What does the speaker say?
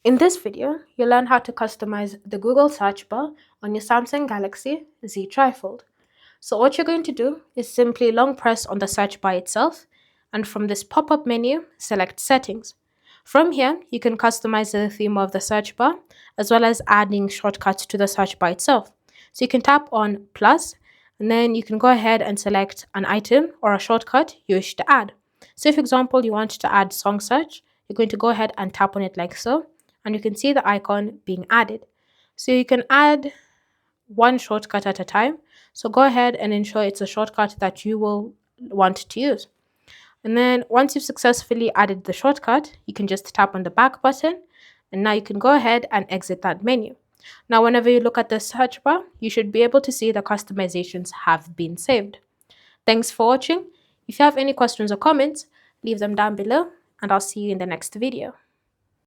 In this video, you'll learn how to customize the Google search bar on your Samsung Galaxy Z TriFold. So what you're going to do is simply long press on the search bar itself, and from this pop-up menu, select Settings. From here, you can customize the theme of the search bar, as well as adding shortcuts to the search bar itself. So you can tap on plus, and then you can go ahead and select an item or a shortcut you wish to add. So if, for example, you want to add song search, you're going to go ahead and tap on it like so, and you can see the icon being added. So you can add one shortcut at a time. So go ahead and ensure it's a shortcut that you will want to use. And then once you've successfully added the shortcut, you can just tap on the back button, and now you can go ahead and exit that menu. Now, whenever you look at the search bar, you should be able to see the customizations have been saved. Thanks for watching. If you have any questions or comments, leave them down below, and I'll see you in the next video.